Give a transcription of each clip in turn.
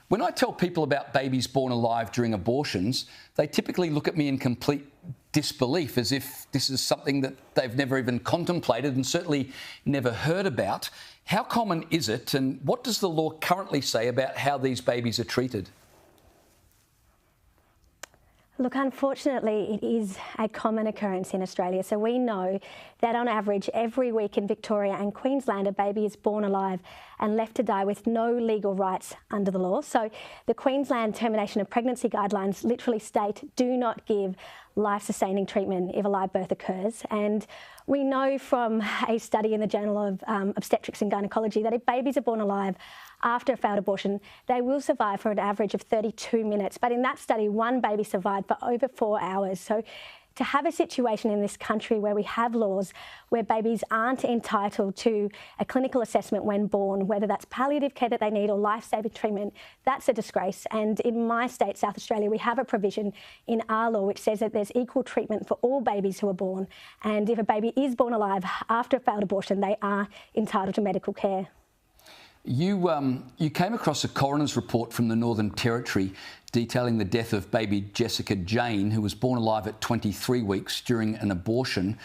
When I tell people about babies born alive during abortions, they typically look at me in complete disbelief, as if this is something that they've never even contemplated and certainly never heard about. How common is it, and what does the law currently say about how these babies are treated? Look, unfortunately, it is a common occurrence in Australia. So we know that on average, every week in Victoria and Queensland, a baby is born alive and left to die with no legal rights under the law. So the Queensland termination of pregnancy guidelines literally state, do not give life-sustaining treatment if a live birth occurs. And we know from a study in the Journal of Obstetrics and Gynecology that if babies are born alive after a failed abortion, they will survive for an average of 32 minutes. But in that study, one baby survived for over 4 hours. So to have a situation in this country where we have laws where babies aren't entitled to a clinical assessment when born, whether that's palliative care that they need or life-saving treatment, that's a disgrace. And in my state, South Australia, we have a provision in our law which says that there's equal treatment for all babies who are born. And if a baby is born alive after a failed abortion, they are entitled to medical care. You came across a coroner's report from the Northern Territory detailing the death of baby Jessica Jane, who was born alive at 23 weeks during an abortion.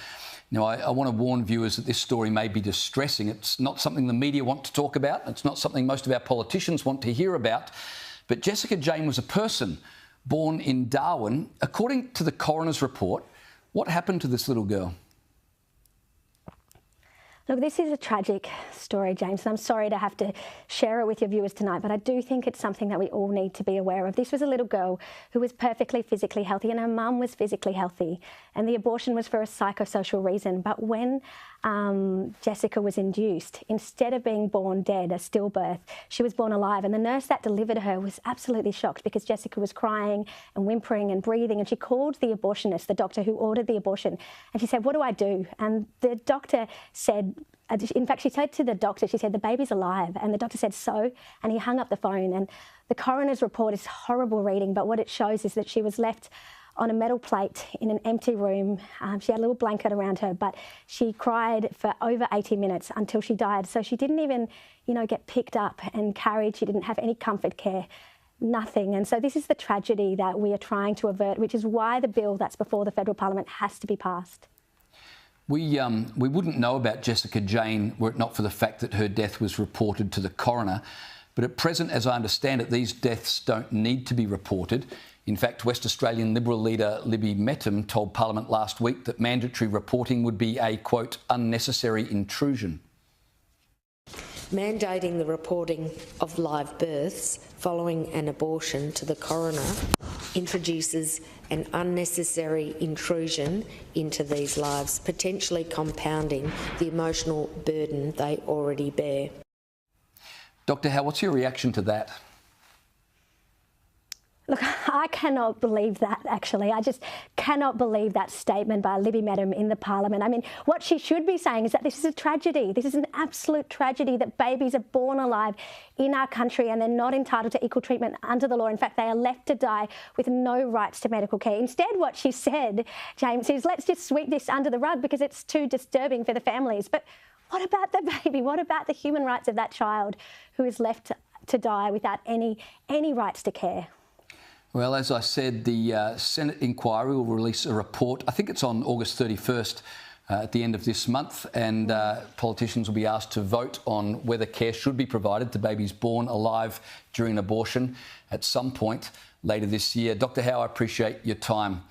Now, I want to warn viewers that this story may be distressing. It's not something the media want to talk about. It's not something most of our politicians want to hear about. But Jessica Jane was a person born in Darwin. According to the coroner's report, what happened to this little girl? Look, this is a tragic story, James, and I'm sorry to have to share it with your viewers tonight, but I do think it's something that we all need to be aware of. This was a little girl who was perfectly physically healthy, and her mum was physically healthy, and the abortion was for a psychosocial reason. But when Jessica was induced, instead of being born dead, a stillbirth, she was born alive, and the nurse that delivered her was absolutely shocked because Jessica was crying and whimpering and breathing, and she called the abortionist, the doctor who ordered the abortion, and she said, "What do I do?" And the doctor said, in fact, she said to the doctor, she said, "The baby's alive." And the doctor said, "So?" And he hung up the phone. And the coroner's report is horrible reading, but what it shows is that she was left on a metal plate in an empty room. She had a little blanket around her, but she cried for over 80 minutes until she died. So she didn't even, get picked up and carried. She didn't have any comfort care, nothing. And so this is the tragedy that we are trying to avert, which is why the bill that's before the federal parliament has to be passed. We wouldn't know about Jessica Jane were it not for the fact that her death was reported to the coroner. But at present, as I understand it, these deaths don't need to be reported. In fact, West Australian Liberal leader Libby Mettam told Parliament last week that mandatory reporting would be a, quote, unnecessary intrusion. Mandating the reporting of live births following an abortion to the coroner introduces an unnecessary intrusion into these lives, potentially compounding the emotional burden they already bear. Dr. Howe, what's your reaction to that? Look, I cannot believe that, actually. I just cannot believe that statement by Libby Mettam in the Parliament. I mean, what she should be saying is that this is a tragedy. This is an absolute tragedy that babies are born alive in our country and they're not entitled to equal treatment under the law. In fact, they are left to die with no rights to medical care. Instead, what she said, James, is let's just sweep this under the rug because it's too disturbing for the families. But what about the baby? What about the human rights of that child who is left to die without any rights to care? Well, as I said, the Senate inquiry will release a report. I think it's on August 31st at the end of this month, and politicians will be asked to vote on whether care should be provided to babies born alive during an abortion at some point later this year. Dr. Howe, I appreciate your time.